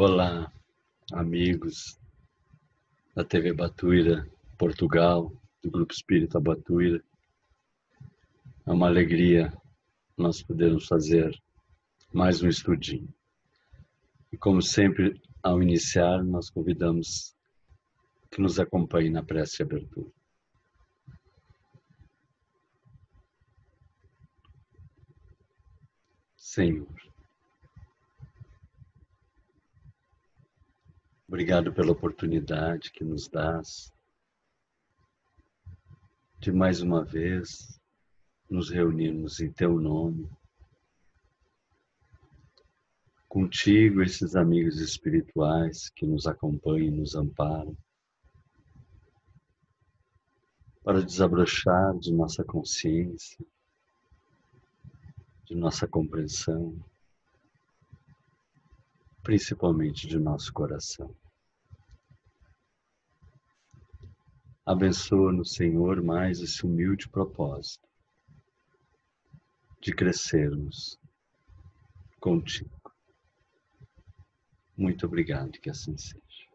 Olá, amigos da TV Batuira, Portugal, do Grupo Espírita Batuira. É uma alegria nós podermos fazer mais um estudinho. E como sempre, ao iniciar, nós convidamos que nos acompanhe na prece de abertura. Senhor, obrigado pela oportunidade que nos dás de mais uma vez nos reunirmos em Teu nome, contigo, esses amigos espirituais que nos acompanham e nos amparam, para desabrochar de nossa consciência, de nossa compreensão, principalmente de nosso coração. Abençoa-nos, Senhor, mais esse humilde propósito de crescermos contigo. Muito obrigado, que assim seja.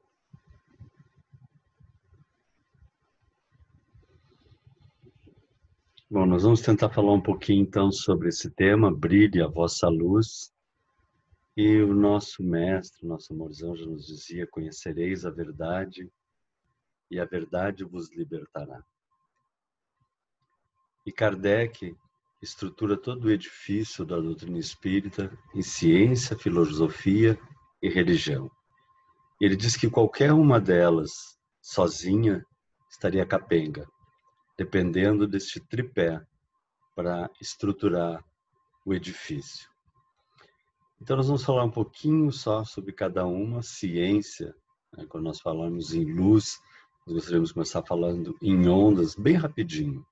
Bom, nós vamos tentar falar um pouquinho então sobre esse tema, brilhe a vossa luz. E o nosso mestre, nosso amorzão já nos dizia, conhecereis a verdade e a verdade vos libertará. E Kardec estrutura todo o edifício da doutrina espírita em ciência, filosofia e religião. Ele diz que qualquer uma delas, sozinha, estaria capenga, dependendo deste tripé para estruturar o edifício. Então nós vamos falar um pouquinho só sobre cada uma. Ciência, né? Quando nós falamos em luz, nós gostaríamos de começar falando em ondas, bem rapidinho.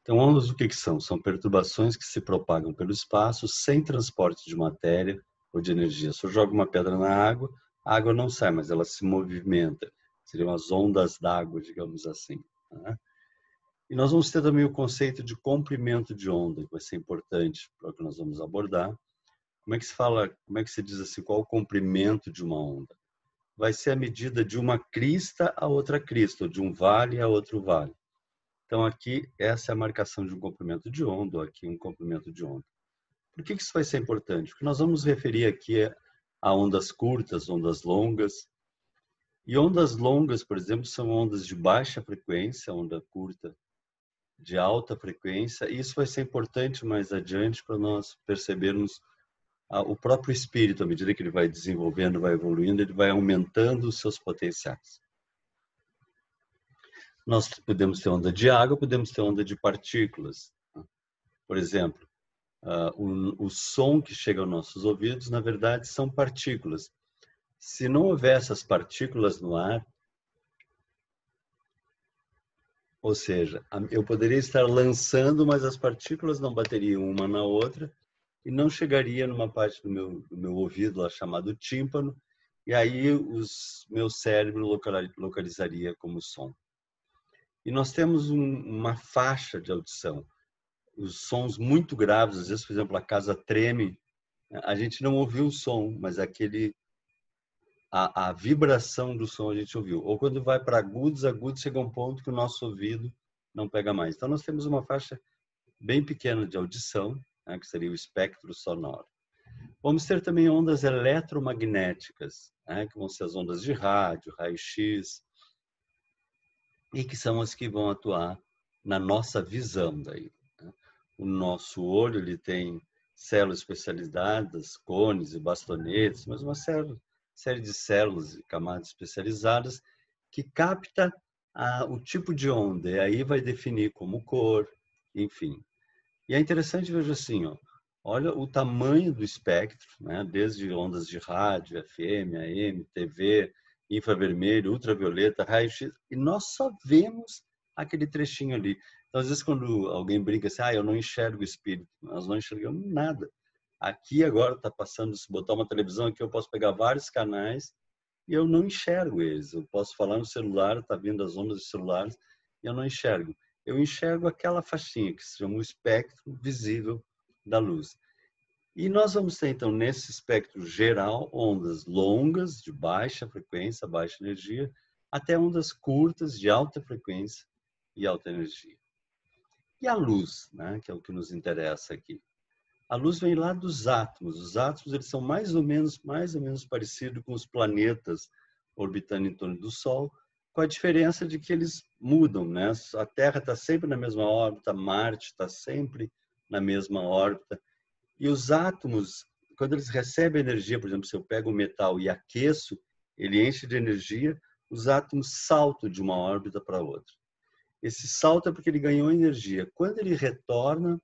Então, ondas o que são? São perturbações que se propagam pelo espaço sem transporte de matéria ou de energia. Se eu jogo uma pedra na água, a água não sai, mas ela se movimenta. Seriam as ondas d'água, digamos assim. Né? E nós vamos ter também o conceito de comprimento de onda, que vai ser importante para o que nós vamos abordar. Como é que se fala, como é que se diz assim, qual o comprimento de uma onda? Vai ser a medida de uma crista a outra crista, ou de um vale a outro vale. Então, aqui, essa é a marcação de um comprimento de onda, ou aqui um comprimento de onda. Por que isso vai ser importante? Porque nós vamos referir aqui a ondas curtas, ondas longas. E ondas longas, por exemplo, são ondas de baixa frequência, onda curta de alta frequência. E isso vai ser importante mais adiante para nós percebermos o próprio espírito, à medida que ele vai desenvolvendo, vai evoluindo, ele vai aumentando os seus potenciais. Nós podemos ter onda de água, podemos ter onda de partículas. Por exemplo, o som que chega aos nossos ouvidos, na verdade, são partículas. Se não houver essas partículas no ar, ou seja, eu poderia estar lançando, mas as partículas não bateriam uma na outra e não chegaria numa parte do meu ouvido, lá chamado tímpano, e aí o meu cérebro localizaria como som. E nós temos uma faixa de audição. Os sons muito graves, às vezes, por exemplo, a casa treme, a gente não ouviu o som, mas a vibração do som a gente ouviu. Ou quando vai para agudos chega a um ponto que o nosso ouvido não pega mais. Então nós temos uma faixa bem pequena de audição, né, que seria o espectro sonoro. Vamos ter também ondas eletromagnéticas, né, que vão ser as ondas de rádio, raio-x, e que são as que vão atuar na nossa visão daí. Né? O nosso olho, ele tem células especializadas, cones e bastonetes, mas uma série de células e camadas especializadas que capta o tipo de onda, e aí vai definir como cor, enfim. E é interessante, veja assim, olha o tamanho do espectro, né? Desde ondas de rádio, FM, AM, TV, infravermelho, ultravioleta, raio-x, e nós só vemos aquele trechinho ali. Então, às vezes, quando alguém brinca assim, eu não enxergo o espírito, nós não enxergamos nada. Aqui agora está passando, se botar uma televisão aqui, eu posso pegar vários canais e eu não enxergo eles. Eu posso falar no celular, está vindo as ondas dos celulares, e eu não enxergo. Eu enxergo aquela faixinha que se chama o espectro visível da luz. E nós vamos ter, então, nesse espectro geral, ondas longas, de baixa frequência, baixa energia, até ondas curtas, de alta frequência e alta energia. E a luz, né, que é o que nos interessa aqui. A luz vem lá dos átomos. Os átomos, eles são mais ou menos parecidos com os planetas orbitando em torno do Sol, com a diferença de que eles mudam, né? A Terra está sempre na mesma órbita, Marte está sempre na mesma órbita. E os átomos, quando eles recebem energia, por exemplo, se eu pego um metal e aqueço, ele enche de energia, os átomos saltam de uma órbita para outra. Esse salto é porque ele ganhou energia. Quando ele retorna,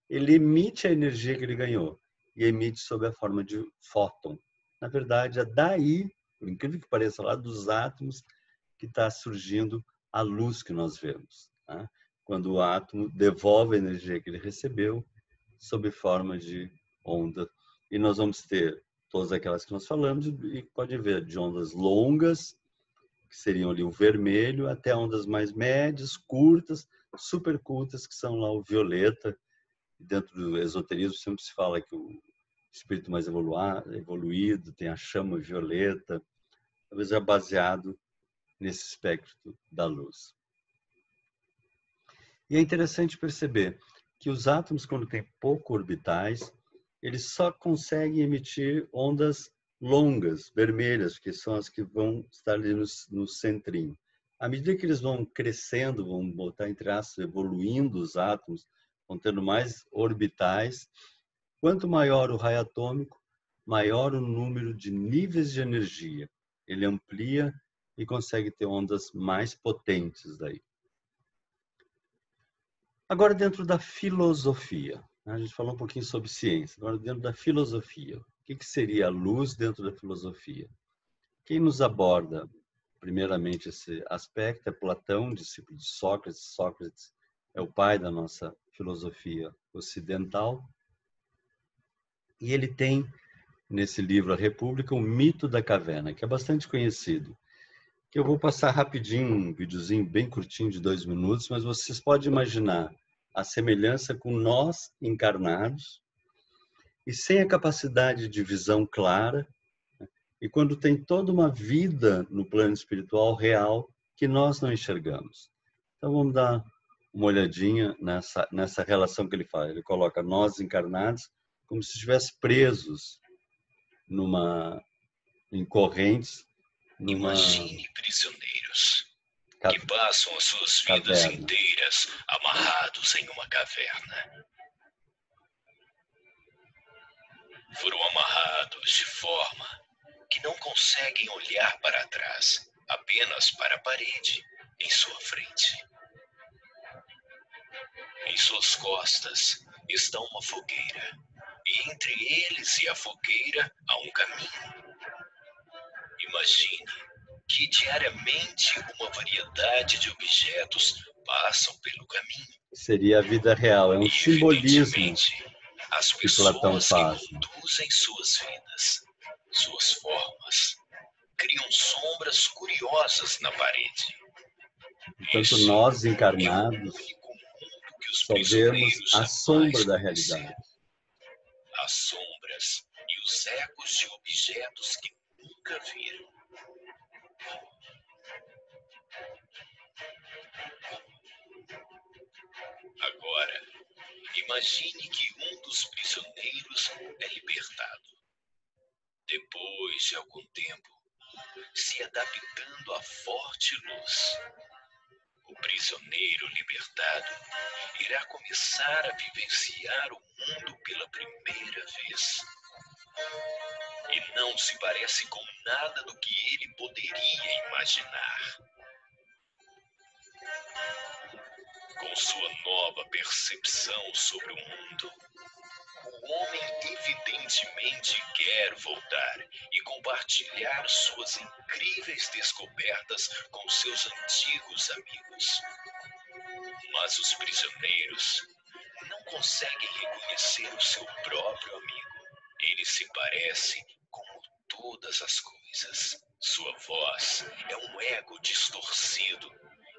ele emite a energia que ele ganhou e emite sob a forma de fóton. Na verdade, é daí, por incrível que pareça, lá dos átomos que está surgindo a luz que nós vemos. Tá? Quando o átomo devolve a energia que ele recebeu sob forma de onda. E nós vamos ter todas aquelas que nós falamos e pode ver de ondas longas, que seriam ali o vermelho, até ondas mais médias, curtas, super curtas, que são lá o violeta. Dentro do esoterismo sempre se fala que o espírito mais evoluído tem a chama violeta, talvez é baseado nesse espectro da luz. E é interessante perceber que os átomos, quando têm pouco orbitais, eles só conseguem emitir ondas longas, vermelhas, que são as que vão estar ali no centrinho. À medida que eles vão crescendo, vão botar entre aspas, evoluindo os átomos, vão tendo mais orbitais, quanto maior o raio atômico, maior o número de níveis de energia. Ele amplia e consegue ter ondas mais potentes daí. Agora, dentro da filosofia, a gente falou um pouquinho sobre ciência, agora dentro da filosofia, o que seria a luz dentro da filosofia? Quem nos aborda, primeiramente, esse aspecto é Platão, discípulo de Sócrates. Sócrates é o pai da nossa filosofia ocidental. E ele tem, nesse livro A República, o mito da caverna, que é bastante conhecido. Que eu vou passar rapidinho, um videozinho bem curtinho de 2 minutos, mas vocês podem imaginar a semelhança com nós encarnados e sem a capacidade de visão clara, e quando tem toda uma vida no plano espiritual real que nós não enxergamos. Então vamos dar uma olhadinha nessa relação que ele faz. Ele coloca nós encarnados como se estivesse presos em correntes, Imagine prisioneiros que passam as suas vidas inteiras amarrados em uma caverna. Foram amarrados de forma que não conseguem olhar para trás, apenas para a parede em sua frente. Em suas costas está uma fogueira, e entre eles e a fogueira há um caminho. Imagine que diariamente uma variedade de objetos passam pelo caminho. Seria a vida real, é um simbolismo as que Platão faz. Que conduzem suas vidas, suas formas, criam sombras curiosas na parede. Portanto, nós encarnados só vemos a sombra da realidade. As sombras e os ecos de objetos que nunca viram. Agora, imagine que um dos prisioneiros é libertado. Depois de algum tempo, se adaptando à forte luz, o prisioneiro libertado irá começar a vivenciar o mundo pela primeira vez. E não se parece com nada do que ele poderia imaginar. Com sua nova percepção sobre o mundo, o homem evidentemente quer voltar e compartilhar suas incríveis descobertas com seus antigos amigos. Mas os prisioneiros não conseguem reconhecer o seu próprio amigo. Ele se parece como todas as coisas. Sua voz é um ego distorcido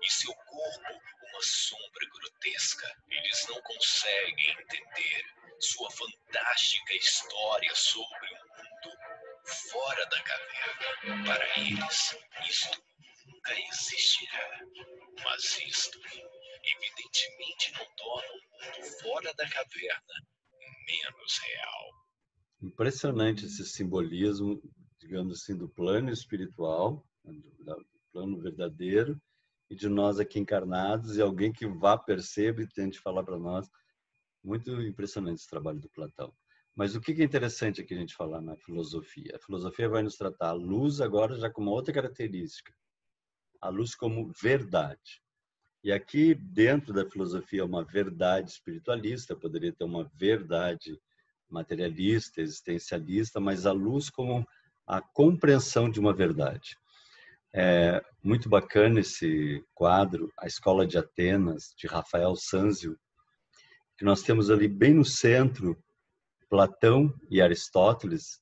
e seu corpo uma sombra grotesca. Eles não conseguem entender sua fantástica história sobre o mundo fora da caverna. Para eles, isto nunca existirá. Mas isto, evidentemente, não torna o mundo fora da caverna menos real. Impressionante esse simbolismo, digamos assim, do plano espiritual, do plano verdadeiro, e de nós aqui encarnados, e alguém que vá, perceba e tente falar para nós. Muito impressionante esse trabalho do Platão. Mas o que é interessante aqui a gente falar na filosofia? A filosofia vai nos tratar a luz agora já com uma outra característica. A luz como verdade. E aqui, dentro da filosofia, uma verdade espiritualista, poderia ter uma verdade materialista, existencialista, mas a luz como a compreensão de uma verdade. É muito bacana esse quadro, A Escola de Atenas, de Rafael Sanzio, que nós temos ali bem no centro Platão e Aristóteles,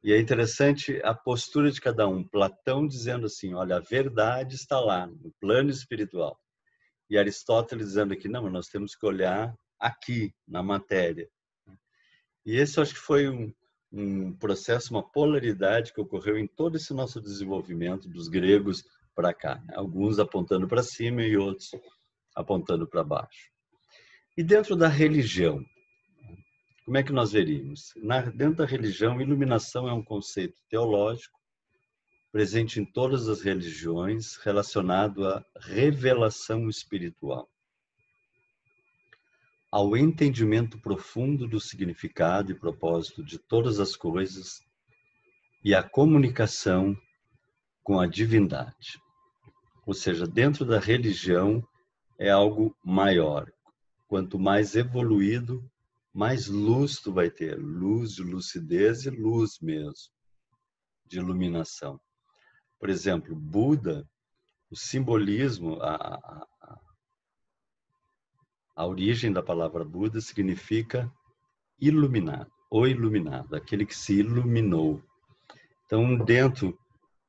e é interessante a postura de cada um. Platão dizendo assim, olha, a verdade está lá, no plano espiritual. E Aristóteles dizendo que não, nós temos que olhar aqui, na matéria. E esse eu acho que foi um processo, uma polaridade que ocorreu em todo esse nosso desenvolvimento dos gregos para cá. Alguns apontando para cima e outros apontando para baixo. E dentro da religião, como é que nós veríamos? Dentro da religião, iluminação é um conceito teológico presente em todas as religiões, relacionado à revelação espiritual, ao entendimento profundo do significado e propósito de todas as coisas e à comunicação com a divindade. Ou seja, dentro da religião é algo maior. Quanto mais evoluído, mais luz tu vai ter. Luz de lucidez e luz mesmo, de iluminação. Por exemplo, Buda, o simbolismo, a origem da palavra Buda significa iluminado, ou iluminado, aquele que se iluminou. Então, dentro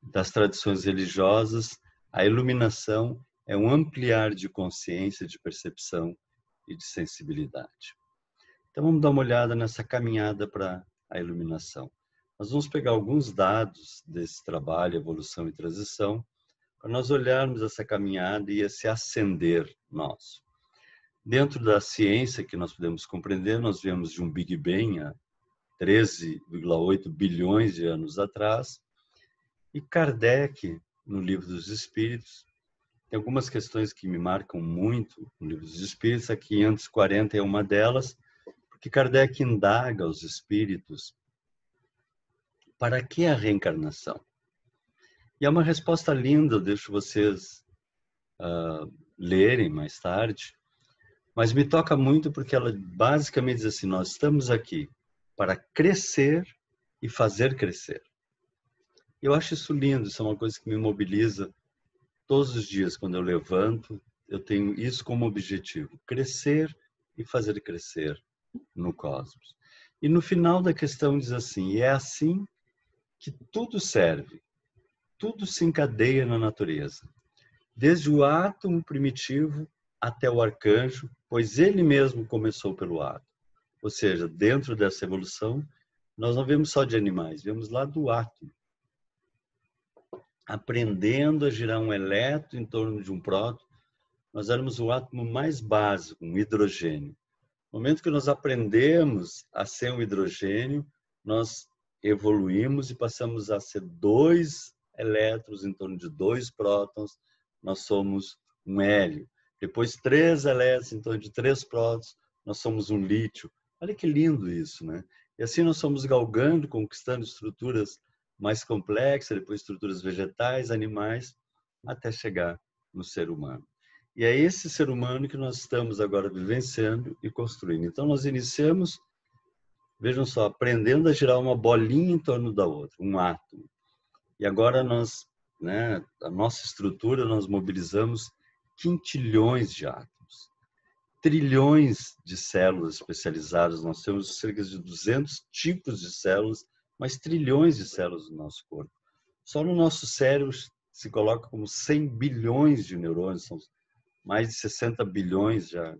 das tradições religiosas, a iluminação é um ampliar de consciência, de percepção e de sensibilidade. Então, vamos dar uma olhada nessa caminhada para a iluminação. Nós vamos pegar alguns dados desse trabalho, evolução e transição, para nós olharmos essa caminhada e esse ascender nosso. Dentro da ciência que nós podemos compreender, nós viemos de um Big Bang há 13,8 bilhões de anos atrás, e Kardec, no Livro dos Espíritos, tem algumas questões que me marcam muito no Livro dos Espíritos, a 540 é uma delas, porque Kardec indaga os espíritos para que a reencarnação? E é uma resposta linda, eu deixo vocês lerem mais tarde, mas me toca muito porque ela basicamente diz assim, nós estamos aqui para crescer e fazer crescer. Eu acho isso lindo, isso é uma coisa que me mobiliza todos os dias quando eu levanto, eu tenho isso como objetivo, crescer e fazer crescer no cosmos. E no final da questão diz assim, e é assim que tudo serve, tudo se encadeia na natureza, desde o átomo primitivo até o arcanjo, pois ele mesmo começou pelo átomo. Ou seja, dentro dessa evolução, nós não vemos só de animais, vemos lá do átomo, aprendendo a girar um elétron em torno de um próton. Nós éramos o átomo mais básico, um hidrogênio. No momento que nós aprendemos a ser um hidrogênio, nós evoluímos e passamos a ser 2 elétrons em torno de 2 prótons, nós somos um hélio. Depois 3 elétrons em torno de 3 prótons, nós somos um lítio. Olha que lindo isso, né? E assim nós somos galgando, conquistando estruturas mais complexas, depois estruturas vegetais, animais, até chegar no ser humano. E é esse ser humano que nós estamos agora vivenciando e construindo. Então, nós iniciamos, vejam só, aprendendo a girar uma bolinha em torno da outra, um átomo. E agora nós, a nossa estrutura, nós mobilizamos quintilhões de átomos, trilhões de células especializadas. Nós temos cerca de 200 tipos de células, mas trilhões de células no nosso corpo. Só no nosso cérebro se coloca como 100 bilhões de neurônios, são mais de 60 bilhões já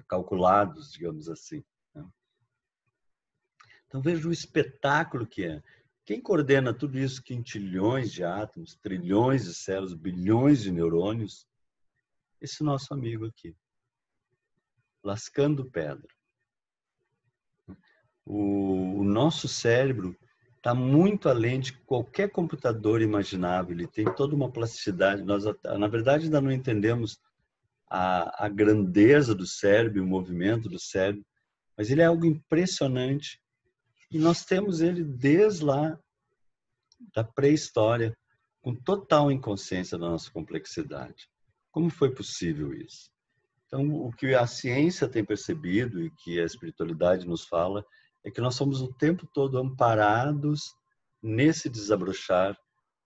calculados, digamos assim. Então veja o espetáculo que é. Quem coordena tudo isso, quintilhões de átomos, trilhões de células, bilhões de neurônios? Esse nosso amigo aqui, lascando pedra. O nosso cérebro está muito além de qualquer computador imaginável. Ele tem toda uma plasticidade. Nós, na verdade, ainda não entendemos a grandeza do cérebro, o movimento do cérebro, mas ele é algo impressionante. E nós temos ele desde lá da pré-história, com total inconsciência da nossa complexidade. Como foi possível isso? Então, o que a ciência tem percebido e que a espiritualidade nos fala é que nós somos o tempo todo amparados nesse desabrochar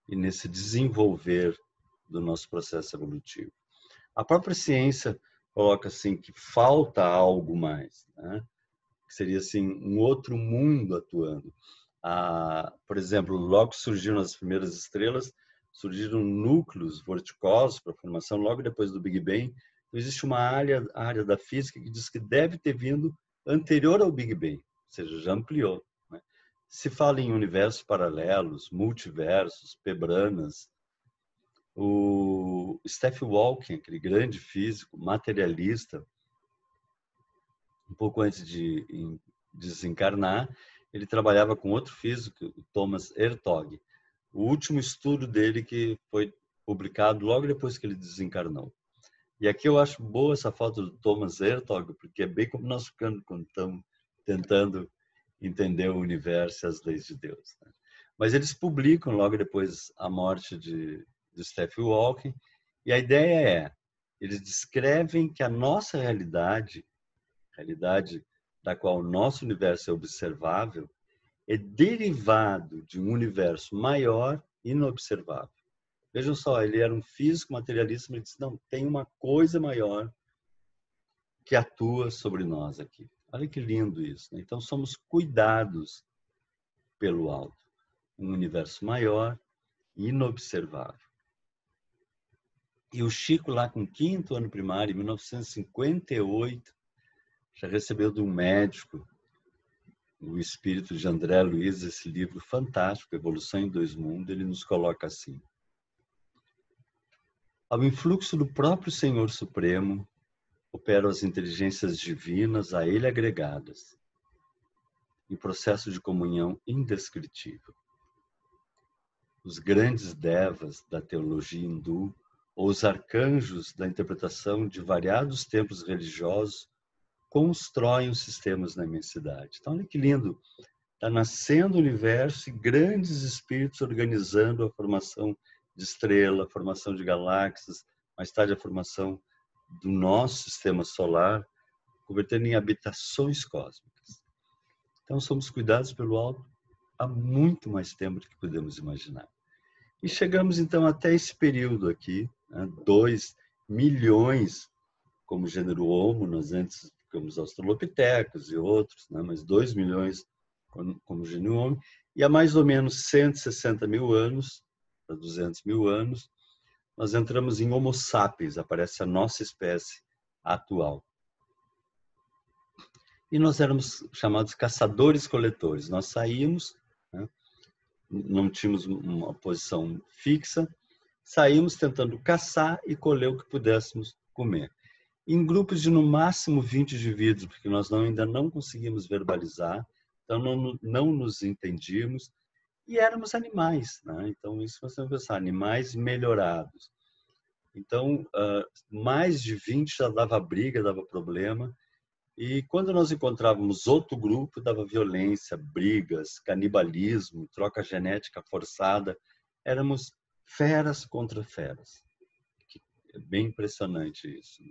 e nesse desenvolver do nosso processo evolutivo. A própria ciência coloca assim que falta algo mais, né? Que seria assim um outro mundo atuando. Por exemplo, logo que surgiram as primeiras estrelas, surgiram núcleos vorticosos para a formação logo depois do Big Bang. Então, existe uma área da física que diz que deve ter vindo anterior ao Big Bang, ou seja, já ampliou, né? Se fala em universos paralelos, multiversos, pebranas. O Stephen Hawking, aquele grande físico, materialista, um pouco antes de desencarnar, ele trabalhava com outro físico, o Thomas Hertog. O último estudo dele que foi publicado logo depois que ele desencarnou. E aqui eu acho boa essa foto do Thomas Hertog, porque é bem como nós ficamos quando estamos tentando entender o universo e as leis de Deus, né? Mas eles publicam logo depois a morte de Stephen Hawking, e a ideia é, eles descrevem que a nossa realidade da qual o nosso universo é observável, é derivado de um universo maior inobservável. Vejam só, ele era um físico materialista, mas ele disse, não, tem uma coisa maior que atua sobre nós aqui. Olha que lindo isso, né? Então, somos cuidados pelo alto. Um universo maior, inobservável. E o Chico, lá com o 5º ano primário, em 1958, já recebeu de um médico, o espírito de André Luiz, esse livro fantástico, Evolução em Dois Mundos. Ele nos coloca assim: ao influxo do próprio Senhor Supremo, operam as inteligências divinas a ele agregadas, em processo de comunhão indescritível. Os grandes devas da teologia hindu, ou os arcanjos da interpretação de variados templos religiosos, constroem os sistemas na imensidade. Então, olha que lindo. Está nascendo o universo e grandes espíritos organizando a formação de estrela, a formação de galáxias, mais tarde a formação do nosso sistema solar, convertendo em habitações cósmicas. Então, somos cuidados pelo alto há muito mais tempo do que podemos imaginar. E chegamos, então, até esse período aqui, né, 2 milhões como gênero Homo, nós antes ficamos australopitecos e outros, né, mas 2 milhões como gênero Homo, e há mais ou menos 160 mil anos, para 200 mil anos, nós entramos em Homo sapiens, aparece a nossa espécie atual. E nós éramos chamados caçadores-coletores. Nós saímos, né, não tínhamos uma posição fixa, saímos tentando caçar e colher o que pudéssemos comer. Em grupos de no máximo 20 indivíduos, porque nós ainda não conseguimos verbalizar, então não nos entendíamos, e éramos animais, né? Então, isso nós temos que pensar, animais melhorados. Então, mais de 20 já dava briga, dava problema, e quando nós encontrávamos outro grupo, dava violência, brigas, canibalismo, troca genética forçada. Éramos feras contra feras. É bem impressionante isso.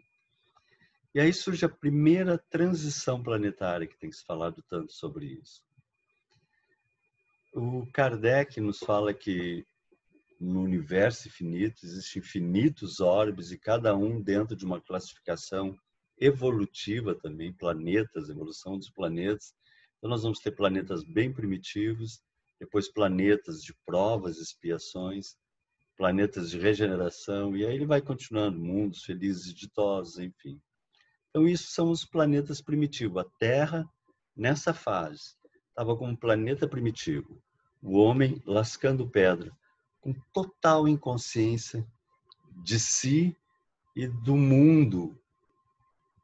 E aí surge a primeira transição planetária, que tem se falado tanto sobre isso. O Kardec nos fala que no universo infinito existem infinitos orbes e cada um dentro de uma classificação evolutiva também, planetas, evolução dos planetas. Então nós vamos ter planetas bem primitivos, depois planetas de provas, expiações, planetas de regeneração, e aí ele vai continuando, mundos felizes e ditosos, enfim. Então isso são os planetas primitivos. A Terra, nessa fase, estava como um planeta primitivo. O homem lascando pedra, com total inconsciência de si e do mundo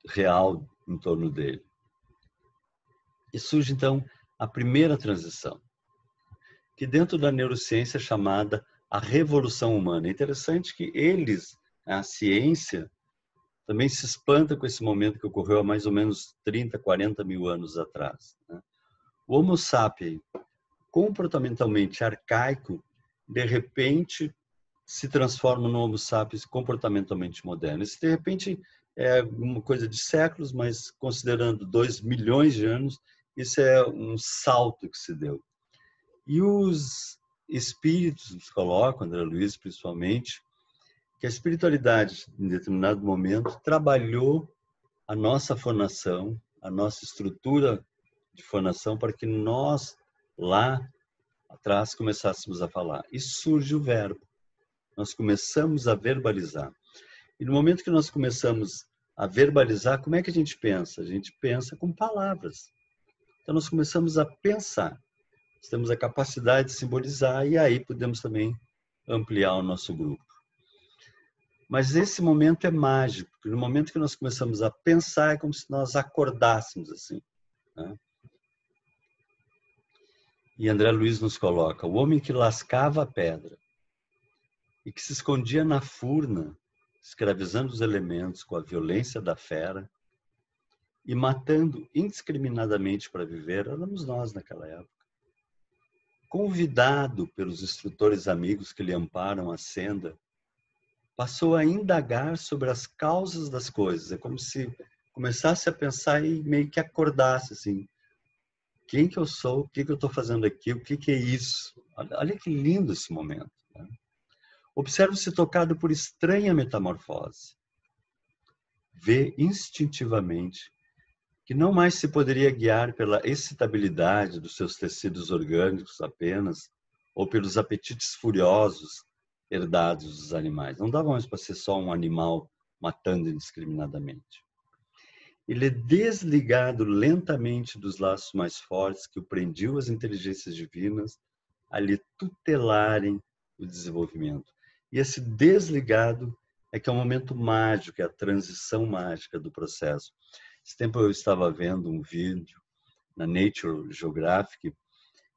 real em torno dele. E surge, então, a primeira transição, que dentro da neurociência é chamada a revolução humana. É interessante que eles, a ciência, também se espanta com esse momento que ocorreu há mais ou menos 30, 40 mil anos atrás. O Homo sapiens, comportamentalmente arcaico, de repente se transforma no Homo sapiens comportamentalmente moderno. Isso, de repente, é uma coisa de séculos, mas considerando 2 milhões de anos, isso é um salto que se deu. E os espíritos nos colocam, André Luiz principalmente, que a espiritualidade, em determinado momento, trabalhou a nossa formação, a nossa estrutura de formação, para que nós, lá atrás, começássemos a falar. E surge o verbo. Nós começamos a verbalizar. E no momento que nós começamos a verbalizar, como é que a gente pensa? A gente pensa com palavras. Então, nós começamos a pensar. Nós temos a capacidade de simbolizar e aí podemos também ampliar o nosso grupo. Mas esse momento é mágico, porque no momento que nós começamos a pensar, é como se nós acordássemos assim, né? E André Luiz nos coloca: o homem que lascava a pedra e que se escondia na furna, escravizando os elementos com a violência da fera e matando indiscriminadamente para viver, éramos nós naquela época. Convidado pelos instrutores amigos que lhe amparam a senda, passou a indagar sobre as causas das coisas. É como se começasse a pensar e meio que acordasse assim: quem que eu sou? O que que eu estou fazendo aqui? O que que é isso? Olha que lindo esse momento, né? Observa-se tocado por estranha metamorfose. Vê instintivamente que não mais se poderia guiar pela excitabilidade dos seus tecidos orgânicos apenas, ou pelos apetites furiosos herdados dos animais. Não dava mais para ser só um animal matando indiscriminadamente. Ele é desligado lentamente dos laços mais fortes que o prendiam às inteligências divinas a lhe tutelarem o desenvolvimento. E esse desligado é que é o momento mágico, é a transição mágica do processo. Esse tempo eu estava vendo um vídeo na Nature Geographic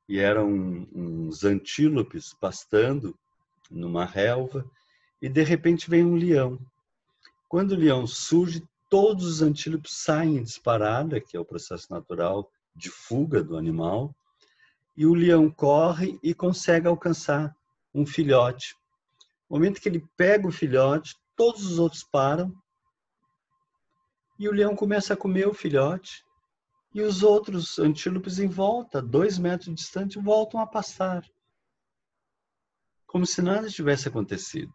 e eram uns antílopes pastando numa relva e de repente vem um leão. Quando o leão surge, todos os antílopes saem em disparada, que é o processo natural de fuga do animal, e o leão corre e consegue alcançar um filhote. No momento que ele pega o filhote, todos os outros param e o leão começa a comer o filhote. E os outros antílopes em volta, 2 metros distante, voltam a pastar. Como se nada tivesse acontecido.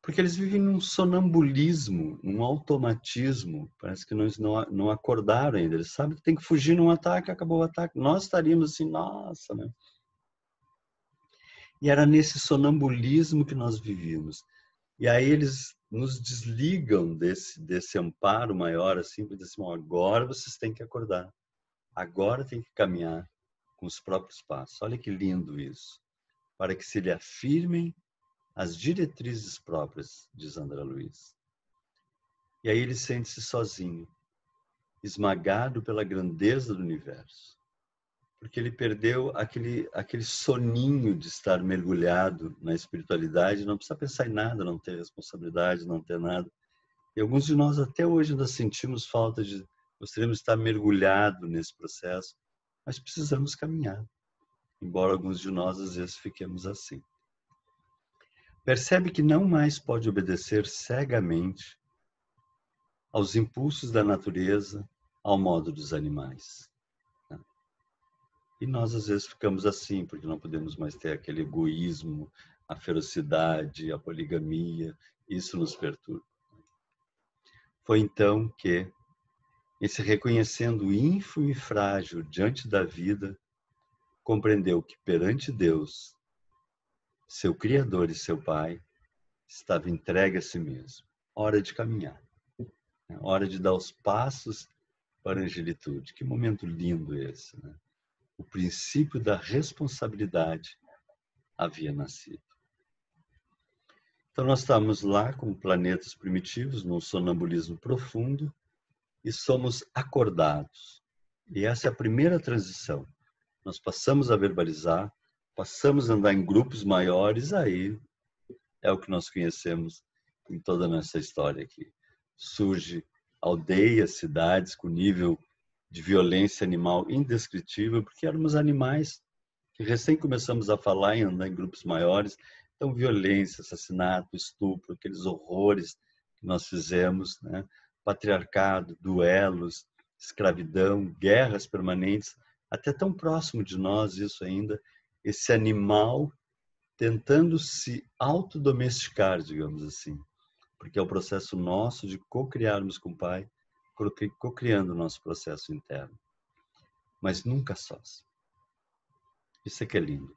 Porque eles vivem num sonambulismo, num automatismo. Parece que eles não acordaram ainda. Eles sabem que tem que fugir num ataque, acabou o ataque. Nós estaríamos assim, nossa, né? E era nesse sonambulismo que nós vivíamos. E aí eles nos desligam desse amparo maior, assim, para dizer assim, agora vocês têm que acordar. Agora tem que caminhar com os próprios passos. Olha que lindo isso. Para que se lhe afirmem as diretrizes próprias, diz André Luiz. E aí ele sente-se sozinho, esmagado pela grandeza do universo. Porque ele perdeu aquele soninho de estar mergulhado na espiritualidade, não precisa pensar em nada, não ter responsabilidade, não ter nada. E alguns de nós até hoje ainda sentimos falta de, gostaríamos de estar mergulhado nesse processo, mas precisamos caminhar. Embora alguns de nós às vezes fiquemos assim. Percebe que não mais pode obedecer cegamente aos impulsos da natureza, ao modo dos animais. E nós às vezes ficamos assim, porque não podemos mais ter aquele egoísmo, a ferocidade, a poligamia, isso nos perturba. Foi então que, esse reconhecendo ínfimo e frágil diante da vida, compreendeu que perante Deus, seu Criador e seu Pai, estava entregue a si mesmo. Hora de caminhar. Hora de dar os passos para a angelitude. Que momento lindo esse, né? o princípio da responsabilidade havia nascido. Então nós estamos lá como planetas primitivos, num sonambulismo profundo, e somos acordados. E essa é a primeira transição. Nós passamos a verbalizar, passamos a andar em grupos maiores, aí é o que nós conhecemos em toda a nossa história aqui. Surge aldeias, cidades com nível de violência animal indescritível, porque éramos animais que recém começamos a falar e andar em grupos maiores. Então, violência, assassinato, estupro, aqueles horrores que nós fizemos, né? Patriarcado, duelos, escravidão, guerras permanentes, até tão próximo de nós isso ainda, esse animal tentando se autodomesticar, digamos assim, porque é o processo nosso de co-criarmos com o Pai, co-criando o nosso processo interno, mas nunca sós. Isso é que é lindo.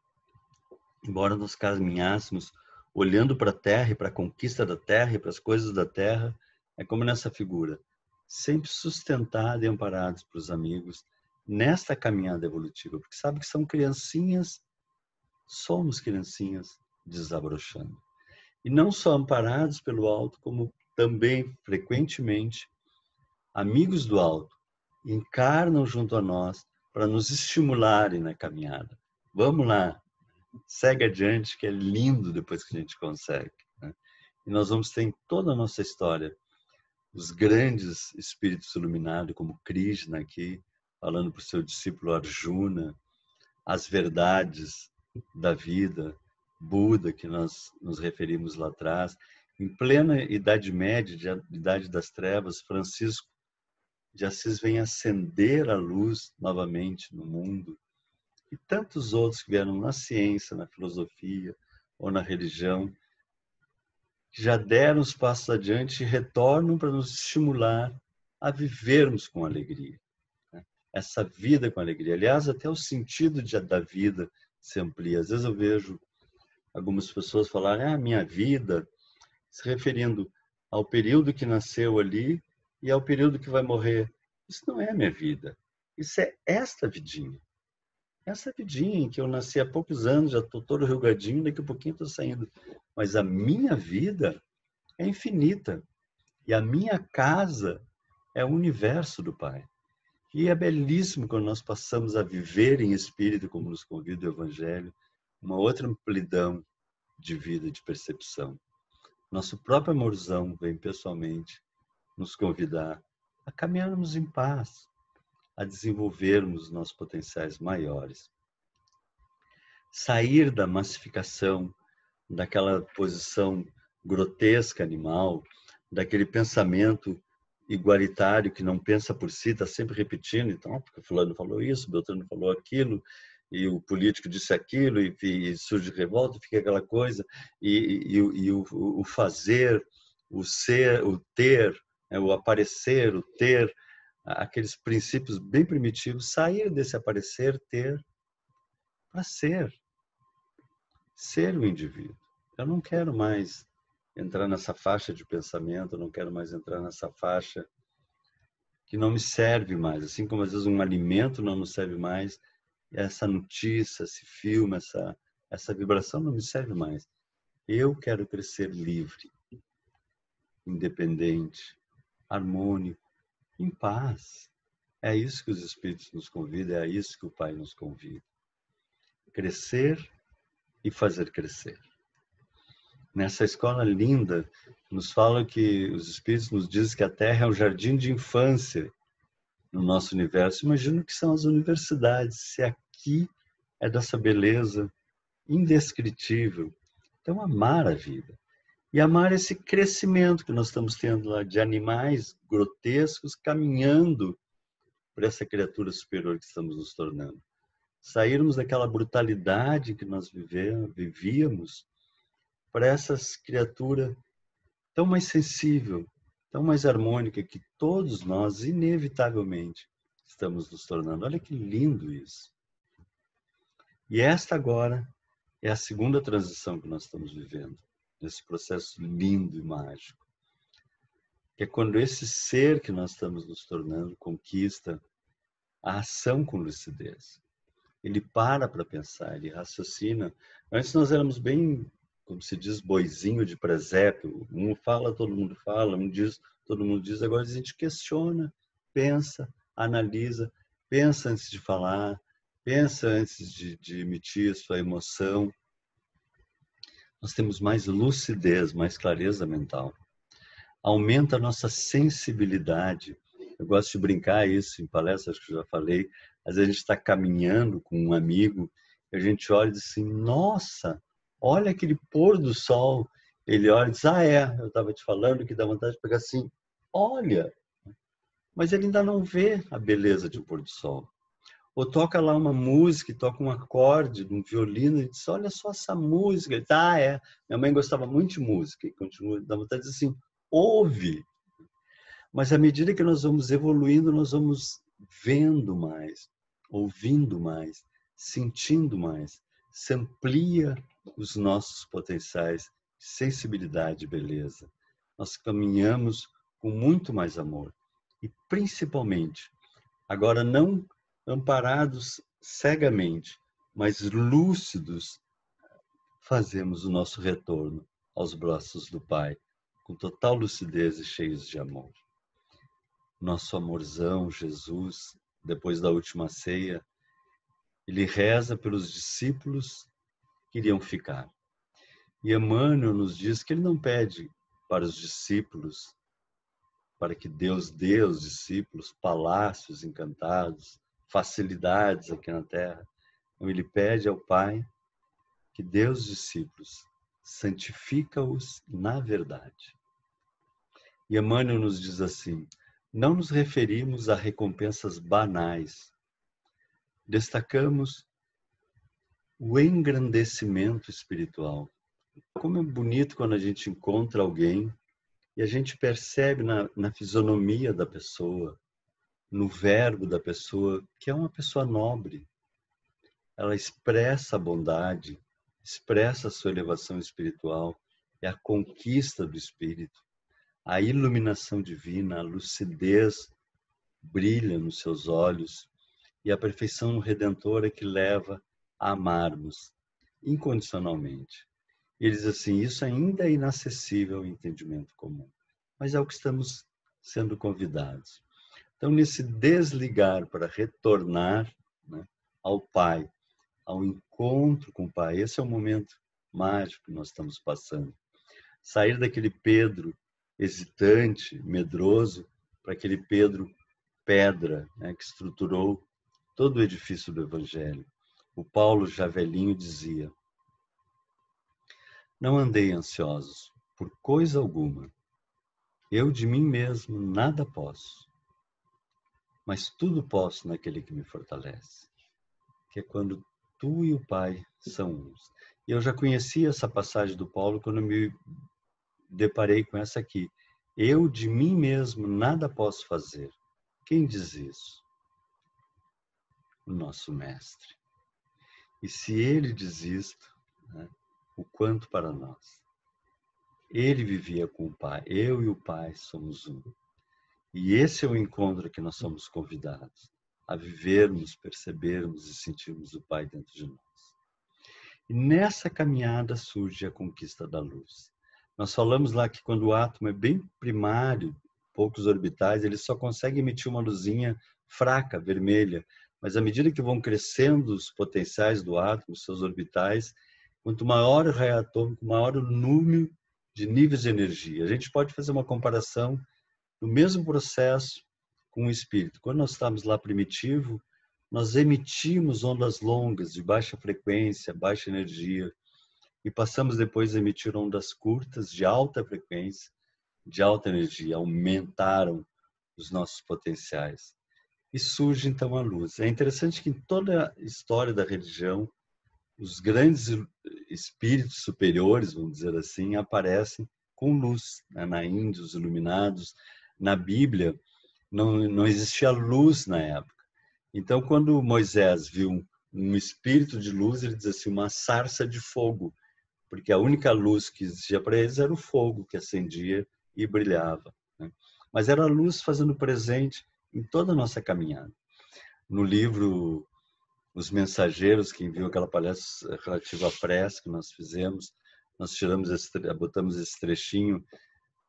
Embora nós caminhássemos olhando para a Terra e para a conquista da Terra e para as coisas da Terra, é como nessa figura, sempre sustentado e amparados para os amigos nesta caminhada evolutiva, porque sabe que são criancinhas, somos criancinhas desabrochando. E não só amparados pelo alto, como também, frequentemente, amigos do alto encarnam junto a nós para nos estimularem na caminhada. Vamos lá, segue adiante, que é lindo depois que a gente consegue, né? E nós vamos ter em toda a nossa história os grandes espíritos iluminados, como Krishna aqui, falando para o seu discípulo Arjuna, as verdades da vida, Buda, que nós nos referimos lá atrás, em plena Idade Média, Idade das Trevas, Francisco de Assis vem acender a luz novamente no mundo, e tantos outros que vieram na ciência, na filosofia ou na religião, que já deram os passos adiante e retornam para nos estimular a vivermos com alegria, né? Essa vida com alegria. Aliás, até o sentido da vida se amplia. Às vezes eu vejo algumas pessoas falarem, minha vida, se referindo ao período que nasceu ali e ao período que vai morrer. Isso não é a minha vida. Isso é esta vidinha. Essa vidinha em que eu nasci há poucos anos, já estou todo rugadinho, daqui a pouquinho estou saindo. Mas a minha vida é infinita. E a minha casa é o universo do Pai. E é belíssimo quando nós passamos a viver em espírito, como nos convida o Evangelho, uma outra amplidão de vida, de percepção. Nosso próprio amorzão vem pessoalmente nos convidar a caminharmos em paz, a desenvolvermos nossos potenciais maiores. Sair da massificação, daquela posição grotesca animal, daquele pensamento igualitário que não pensa por si, está sempre repetindo, então, porque fulano falou isso, Beltrano falou aquilo, e o político disse aquilo, e surge revolta, fica aquela coisa, e o fazer, o ser, o ter, o aparecer, o ter, aqueles princípios bem primitivos, sair desse aparecer, ter, para ser o indivíduo. Eu não quero mais entrar nessa faixa de pensamento, eu não quero mais entrar nessa faixa que não me serve mais, assim como às vezes um alimento não nos serve mais, essa notícia, esse filme, essa vibração não me serve mais. Eu quero crescer livre, independente, harmônico, em paz. É isso que os Espíritos nos convidam, é a isso que o Pai nos convida. Crescer e fazer crescer. Nessa escola linda, nos fala que os Espíritos nos dizem que a Terra é um jardim de infância no nosso universo. Imagino que são as universidades, se aqui é dessa beleza indescritível. Então, amar a vida. E amar esse crescimento que nós estamos tendo lá de animais grotescos caminhando por essa criatura superior que estamos nos tornando. Sairmos daquela brutalidade que nós vivíamos para essas criaturas tão mais sensível, tão mais harmônica que todos nós, inevitavelmente, estamos nos tornando. Olha que lindo isso. E esta agora é a segunda transição que nós estamos vivendo, nesse processo lindo e mágico. Que é quando esse ser que nós estamos nos tornando conquista a ação com lucidez. Ele para pensar, ele raciocina. Antes nós éramos bem, como se diz, boizinho de presépio. Um fala, todo mundo fala, um diz, todo mundo diz. Agora a gente questiona, pensa, analisa, pensa antes de falar, pensa antes de emitir sua emoção. Nós temos mais lucidez, mais clareza mental. Aumenta a nossa sensibilidade. Eu gosto de brincar isso em palestras, acho que eu já falei. Às vezes a gente está caminhando com um amigo e a gente olha e diz assim, nossa, olha aquele pôr do sol. Ele olha e diz, eu estava te falando que dá vontade de pegar assim, olha. Mas ele ainda não vê a beleza de um pôr do sol. Ou toca lá uma música, toca um acorde de um violino e diz, olha só essa música. Ele diz, minha mãe gostava muito de música. E continua, dá vontade de dizer assim, ouve. Mas à medida que nós vamos evoluindo, nós vamos vendo mais, ouvindo mais, sentindo mais. Se amplia os nossos potenciais de sensibilidade e beleza. Nós caminhamos com muito mais amor. E principalmente, agora não amparados cegamente, mas lúcidos, fazemos o nosso retorno aos braços do Pai, com total lucidez e cheios de amor. Nosso amorzão, Jesus, depois da última ceia, ele reza pelos discípulos que iriam ficar. E Emmanuel nos diz que ele não pede para os discípulos, para que Deus dê aos discípulos palácios encantados, facilidades aqui na terra. Então, ele pede ao Pai que dê aos discípulos, santifica-os na verdade. E Emmanuel nos diz assim, não nos referimos a recompensas banais. Destacamos o engrandecimento espiritual. Como é bonito quando a gente encontra alguém e a gente percebe na fisionomia da pessoa, no verbo da pessoa, que é uma pessoa nobre. Ela expressa a bondade, expressa a sua elevação espiritual, é a conquista do espírito, a iluminação divina, a lucidez brilha nos seus olhos e a perfeição redentora que leva a amarmos incondicionalmente. E ele diz assim, isso ainda é inacessível ao entendimento comum, mas é o que estamos sendo convidados. Então, nesse desligar para retornar, né, ao Pai, ao encontro com o Pai, esse é o momento mágico que nós estamos passando. Sair daquele Pedro hesitante, medroso, para aquele Pedro pedra, né, que estruturou todo o edifício do Evangelho. O Paulo, já velhinho, dizia, não andei ansiosos por coisa alguma. Eu de mim mesmo nada posso, mas tudo posso naquele que me fortalece. Que é quando tu e o Pai são uns. E eu já conhecia essa passagem do Paulo quando me deparei com essa aqui. Eu de mim mesmo nada posso fazer. Quem diz isso? O nosso mestre. E se ele diz isto, né, o quanto para nós? Ele vivia com o Pai, eu e o Pai somos um. E esse é o encontro que nós somos convidados, a vivermos, percebermos e sentirmos o Pai dentro de nós. E nessa caminhada surge a conquista da luz. Nós falamos lá que quando o átomo é bem primário, poucos orbitais, ele só consegue emitir uma luzinha fraca, vermelha. Mas à medida que vão crescendo os potenciais do átomo, seus orbitais, quanto maior o raio atômico, maior o número de níveis de energia. A gente pode fazer uma comparação do mesmo processo com o espírito. Quando nós estamos lá primitivo, nós emitimos ondas longas de baixa frequência, baixa energia, e passamos depois a emitir ondas curtas de alta frequência, de alta energia, aumentaram os nossos potenciais. E surge então a luz. É interessante que em toda a história da religião, os grandes espíritos superiores, vamos dizer assim, aparecem com luz. Na Índia, os iluminados, na Bíblia, não existia luz na época. Então, quando Moisés viu um espírito de luz, ele diz assim, uma sarça de fogo, porque a única luz que existia para eles era o fogo que acendia e brilhava, né? Mas era a luz fazendo presente em toda a nossa caminhada. No livro os mensageiros que enviam aquela palestra relativa à prece que nós fizemos, nós botamos esse trechinho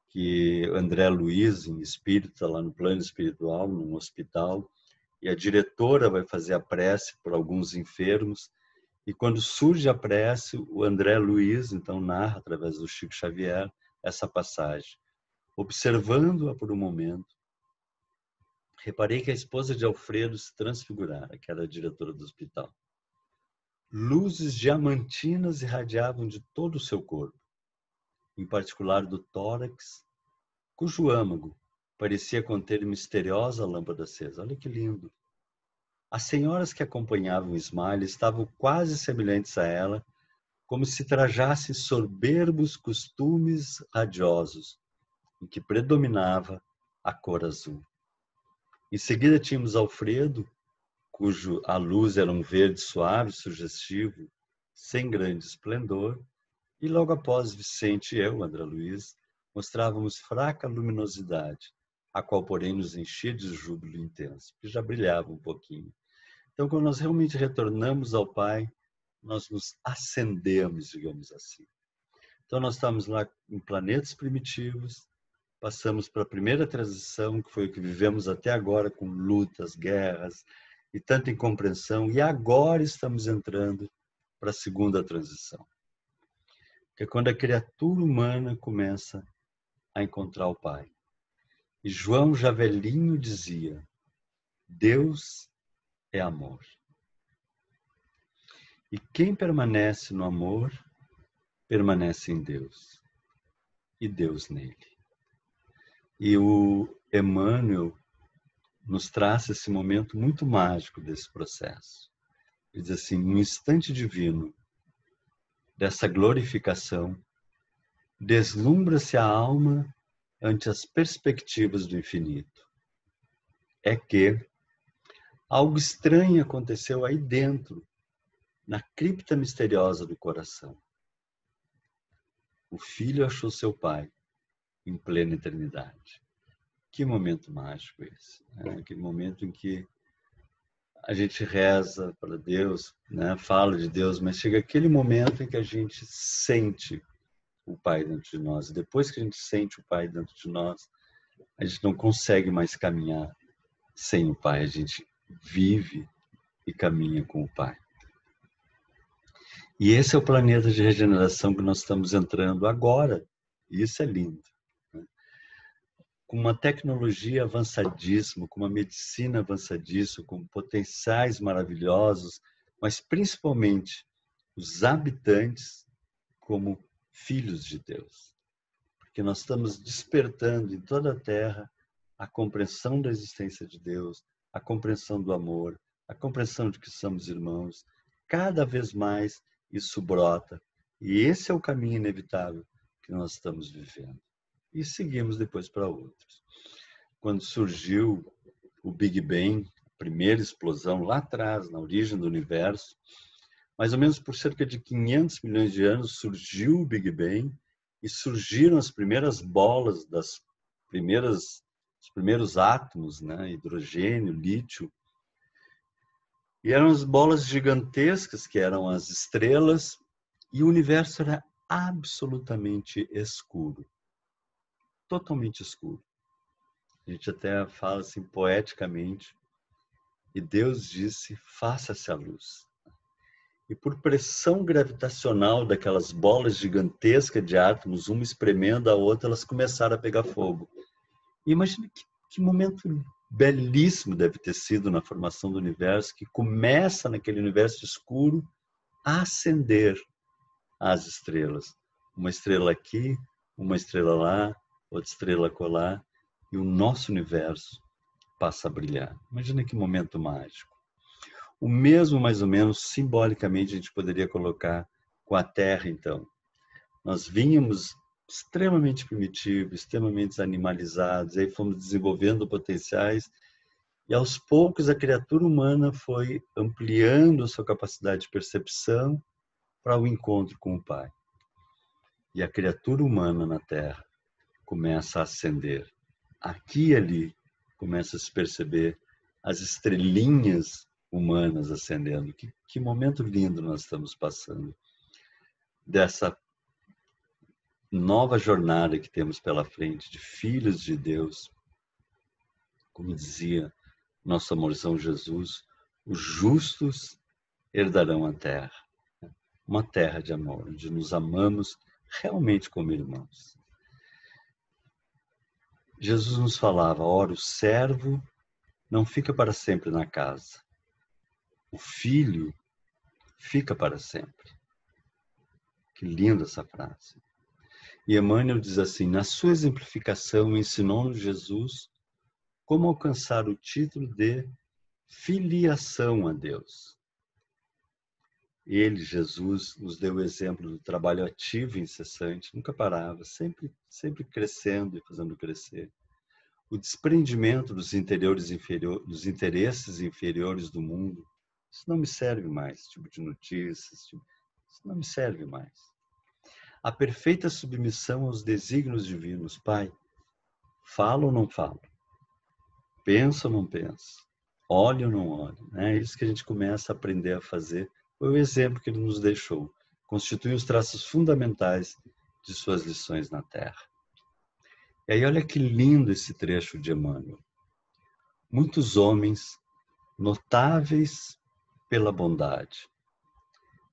que André Luiz, em espírita, lá no plano espiritual, num hospital, e a diretora vai fazer a prece por alguns enfermos, e quando surge a prece, o André Luiz, então, narra, através do Chico Xavier, essa passagem. Observando-a por um momento, reparei que a esposa de Alfredo se transfigurara, que era a diretora do hospital. Luzes diamantinas irradiavam de todo o seu corpo, em particular do tórax, cujo âmago parecia conter misteriosa lâmpada acesa. Olha que lindo! As senhoras que acompanhavam Ismael estavam quase semelhantes a ela, como se trajassem soberbos costumes radiosos, em que predominava a cor azul. Em seguida tínhamos Alfredo, cujo a luz era um verde suave, sugestivo, sem grande esplendor, e logo após Vicente e eu, André Luiz, mostrávamos fraca luminosidade, a qual, porém, nos enchia de júbilo intenso, que já brilhava um pouquinho. Então, quando nós realmente retornamos ao Pai, nós nos acendemos, digamos assim. Então, nós estamos lá em planetas primitivos, passamos para a primeira transição, que foi o que vivemos até agora, com lutas, guerras e tanta incompreensão, e agora estamos entrando para a segunda transição, que é quando a criatura humana começa a encontrar o Pai. E João, já velhinho, dizia: Deus é amor. E quem permanece no amor, permanece em Deus, e Deus nele. E o Emmanuel nos traz esse momento muito mágico desse processo. Ele diz assim: no instante divino dessa glorificação, deslumbra-se a alma ante as perspectivas do infinito. É que algo estranho aconteceu aí dentro, na cripta misteriosa do coração. O filho achou seu pai em plena eternidade. Que momento mágico esse, né? Aquele momento em que a gente reza para Deus, né? Fala de Deus, mas chega aquele momento em que a gente sente o Pai dentro de nós. E depois que a gente sente o Pai dentro de nós, a gente não consegue mais caminhar sem o Pai. A gente vive e caminha com o Pai. E esse é o planeta de regeneração que nós estamos entrando agora. E isso é lindo. Com uma tecnologia avançadíssima, com uma medicina avançadíssima, com potenciais maravilhosos, mas principalmente os habitantes como filhos de Deus. Porque nós estamos despertando em toda a Terra a compreensão da existência de Deus, a compreensão do amor, a compreensão de que somos irmãos. Cada vez mais isso brota. E esse é o caminho inevitável que nós estamos vivendo. E seguimos depois para outros. Quando surgiu o Big Bang, a primeira explosão lá atrás, na origem do universo, mais ou menos por cerca de 500 milhões de anos surgiu o Big Bang e surgiram as primeiras bolas dos primeiros átomos, né? Hidrogênio, lítio. E eram as bolas gigantescas que eram as estrelas, e o universo era absolutamente escuro. Totalmente escuro. A gente até fala assim poeticamente, e Deus disse: faça-se a luz. E por pressão gravitacional daquelas bolas gigantescas de átomos, uma espremendo a outra, elas começaram a pegar fogo. E imagina que momento belíssimo deve ter sido na formação do universo, que começa naquele universo escuro a acender as estrelas. Uma estrela aqui, uma estrela lá, outra estrela acolá, e o nosso universo passa a brilhar. Imagina que momento mágico. O mesmo, mais ou menos, simbolicamente, a gente poderia colocar com a Terra, então. Nós vínhamos extremamente primitivos, extremamente animalizados, aí fomos desenvolvendo potenciais, e aos poucos a criatura humana foi ampliando a sua capacidade de percepção para o encontro com o Pai. E a criatura humana na Terra começa a ascender. Aqui e ali começa a se perceber as estrelinhas humanas ascendendo. Que momento lindo nós estamos passando. Dessa nova jornada que temos pela frente de filhos de Deus. Como dizia nosso amorzão Jesus, os justos herdarão a terra. Uma terra de amor, onde nos amamos realmente como irmãos. Jesus nos falava, ora, o servo não fica para sempre na casa. O filho fica para sempre. Que linda essa frase. E Emmanuel diz assim, na sua exemplificação ensinou-nos Jesus como alcançar o título de filiação a Deus. Ele, Jesus, nos deu o exemplo do trabalho ativo e incessante, nunca parava, sempre crescendo e fazendo crescer. O desprendimento dos dos interesses inferiores do mundo, isso não me serve mais, tipo de notícias, isso não me serve mais. A perfeita submissão aos desígnios divinos. Pai, falo ou não falo? Penso ou não penso? Olho ou não olho? É isso que a gente começa a aprender a fazer. Foi o exemplo que ele nos deixou. Constitui os traços fundamentais de suas lições na Terra. E aí olha que lindo esse trecho de Emmanuel. Muitos homens notáveis pela bondade,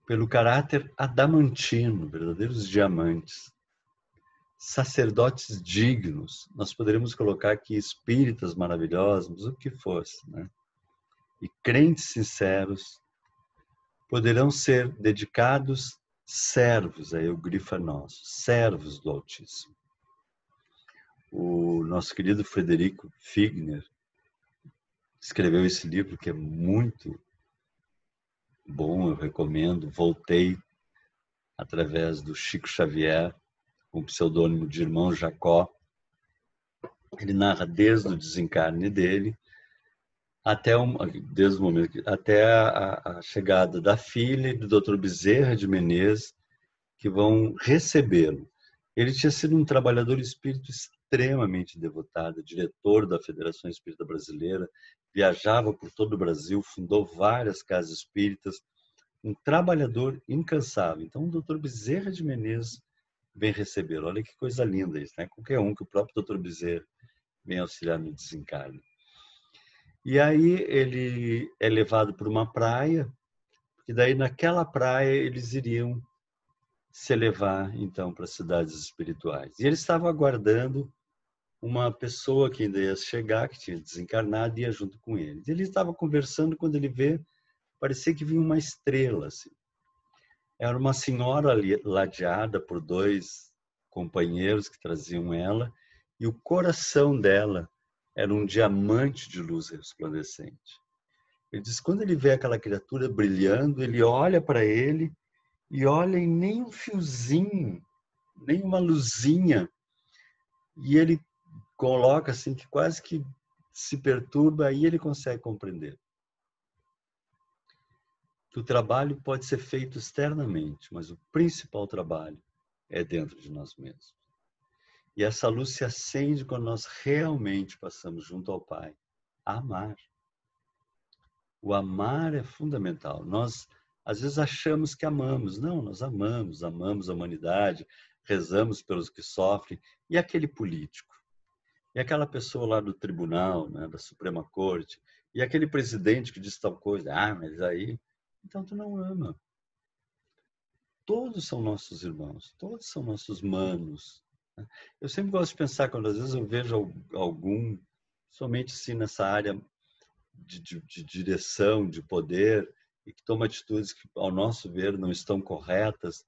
pelo caráter adamantino, verdadeiros diamantes, sacerdotes dignos, nós poderíamos colocar aqui espíritas maravilhosos, o que fosse, né? E crentes sinceros poderão ser dedicados servos, aí o grifo é nosso, servos do Altíssimo. O nosso querido Frederico Figner escreveu esse livro que é muito bom, eu recomendo. Voltei através do Chico Xavier, com o pseudônimo de Irmão Jacó. Ele narra desde o desencarne dele desde o momento até a chegada da filha e do Dr. Bezerra de Menezes, que vão recebê-lo. Ele tinha sido um trabalhador espírita extremamente devotado, diretor da Federação Espírita Brasileira, viajava por todo o Brasil, fundou várias casas espíritas, um trabalhador incansável. Então, o Dr. Bezerra de Menezes vem recebê-lo. Olha que coisa linda isso, né? Qualquer um que o próprio Dr. Bezerra vem auxiliar no desencarne. E aí ele é levado para uma praia, e daí naquela praia eles iriam se elevar então para as cidades espirituais. E ele estava aguardando uma pessoa que ainda ia chegar, que tinha desencarnado, e ia junto com ele. Ele estava conversando quando ele vê, parecia que vinha uma estrela, assim. Era uma senhora ladeada por dois companheiros que traziam ela, e o coração dela era um diamante de luz resplandecente. Ele diz, quando ele vê aquela criatura brilhando, ele olha para ele e olha e nem um fiozinho, nem uma luzinha. E ele coloca assim que quase que se perturba, aí ele consegue compreender que o trabalho pode ser feito externamente, mas o principal trabalho é dentro de nós mesmos. E essa luz se acende quando nós realmente passamos junto ao Pai a amar. O amar é fundamental. Nós, às vezes, achamos que amamos. Não, nós amamos a humanidade, rezamos pelos que sofrem. E aquele político? E aquela pessoa lá do tribunal, né, da Suprema Corte? E aquele presidente que diz tal coisa? Ah, mas aí... Então, tu não ama. Todos são nossos irmãos, todos são nossos manos. Eu sempre gosto de pensar, quando às vezes eu vejo algum, somente assim nessa área de direção, de poder, e que toma atitudes que, ao nosso ver, não estão corretas,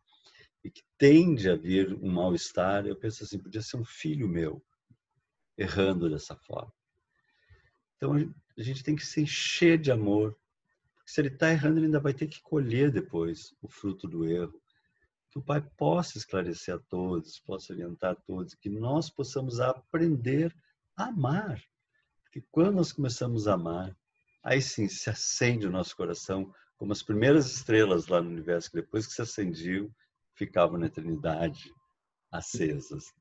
e que tende a vir um mal-estar, eu penso assim, podia ser um filho meu errando dessa forma. Então, a gente tem que se encher de amor, porque se ele está errando, ele ainda vai ter que colher depois o fruto do erro. Que o Pai possa esclarecer a todos, possa orientar a todos, que nós possamos aprender a amar. Porque quando nós começamos a amar, aí sim se acende o nosso coração, como as primeiras estrelas lá no universo, que depois que se acendiam, ficavam na eternidade acesas.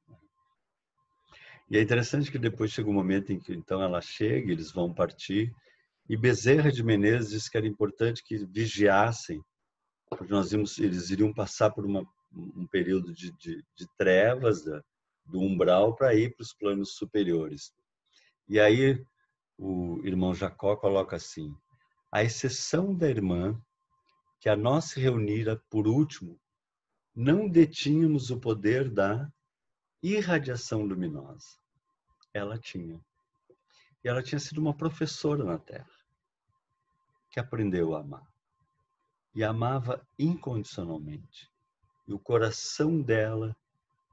E é interessante que depois chega um momento em que então ela chega, eles vão partir, E Bezerra de Menezes disse que era importante que vigiassem, porque eles iriam passar por um período de trevas do umbral para ir para os planos superiores. E aí o irmão Jacó coloca assim: à exceção da irmã, que a nós se reunira por último, não detínhamos o poder da irradiação luminosa. Ela tinha. E ela tinha sido uma professora na Terra, que aprendeu a amar. E amava incondicionalmente. E o coração dela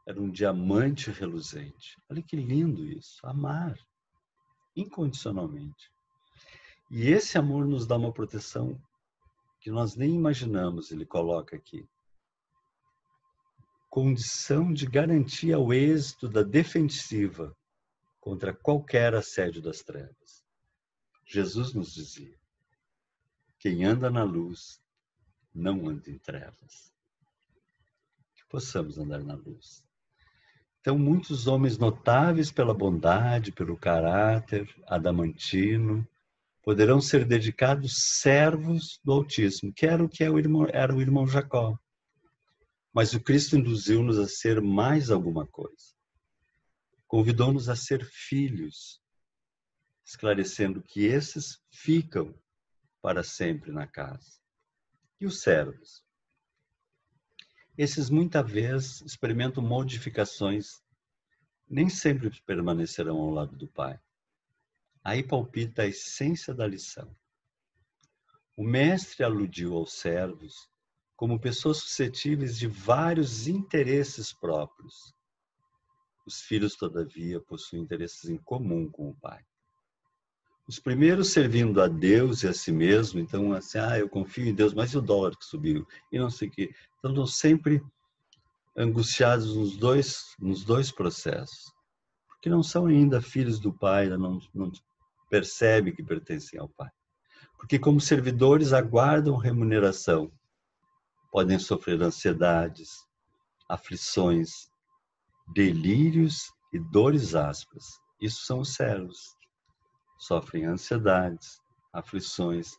era um diamante reluzente. Olha que lindo isso, amar incondicionalmente. E esse amor nos dá uma proteção que nós nem imaginamos, ele coloca aqui. Condição de garantia ao êxito da defensiva contra qualquer assédio das trevas. Jesus nos dizia: quem anda na luz não anda em trevas. Que possamos andar na luz. Então, muitos homens notáveis pela bondade, pelo caráter adamantino, poderão ser dedicados servos do Altíssimo, que era o que era o irmão Jacó. Mas o Cristo induziu-nos a ser mais alguma coisa. Convidou-nos a ser filhos, esclarecendo que esses ficam para sempre na casa. E os servos? Esses muitas vezes experimentam modificações, nem sempre permanecerão ao lado do Pai. Aí palpita a essência da lição. O mestre aludiu aos servos como pessoas suscetíveis de vários interesses próprios. Os filhos, todavia, possuem interesses em comum com o Pai. Os primeiros servindo a Deus e a si mesmo, então assim, eu confio em Deus, mas e o dólar que subiu? E não sei o quê. Então, estão sempre angustiados nos dois processos. Porque não são ainda filhos do Pai, não percebem que pertencem ao Pai. Porque como servidores aguardam remuneração, podem sofrer ansiedades, aflições, delírios e dores ásperas. Isso são os servos. Sofrem ansiedades, aflições,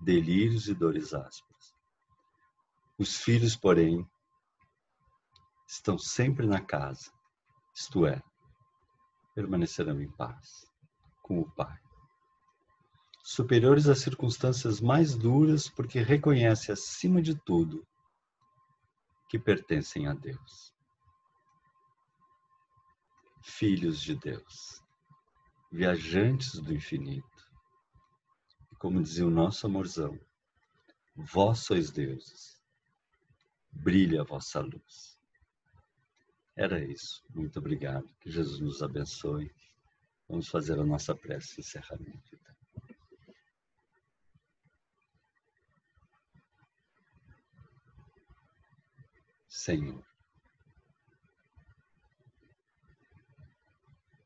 delírios e dores ásperas. Os filhos, porém, estão sempre na casa, isto é, permanecerão em paz com o Pai. Superiores às circunstâncias mais duras, porque reconhecem, acima de tudo, que pertencem a Deus. Filhos de Deus, viajantes do infinito. E como dizia o nosso amorzão, vós sois deuses, brilha a vossa luz. Era isso. Muito obrigado. Que Jesus nos abençoe. Vamos fazer a nossa prece de encerramento. Senhor,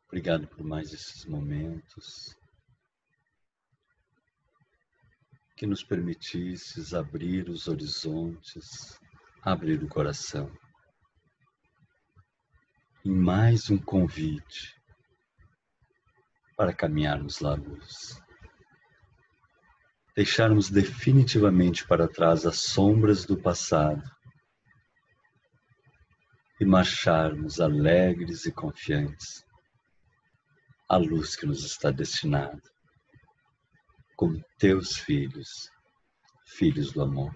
obrigado por mais esses momentos que nos permitisses abrir os horizontes, abrir o coração. Em mais um convite para caminharmos na luz. Deixarmos definitivamente para trás as sombras do passado e marcharmos alegres e confiantes à luz que nos está destinada, como teus filhos, filhos do amor.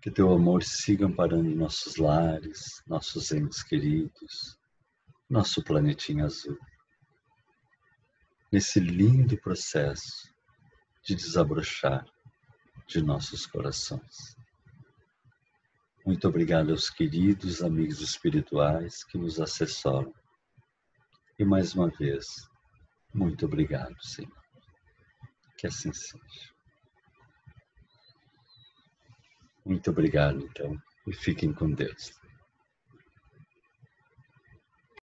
Que teu amor siga amparando nossos lares, nossos entes queridos, nosso planetinha azul, nesse lindo processo de desabrochar de nossos corações. Muito obrigado aos queridos amigos espirituais que nos assessoram. E mais uma vez, muito obrigado, Senhor. Que assim seja. Muito obrigado, então, e fiquem com Deus.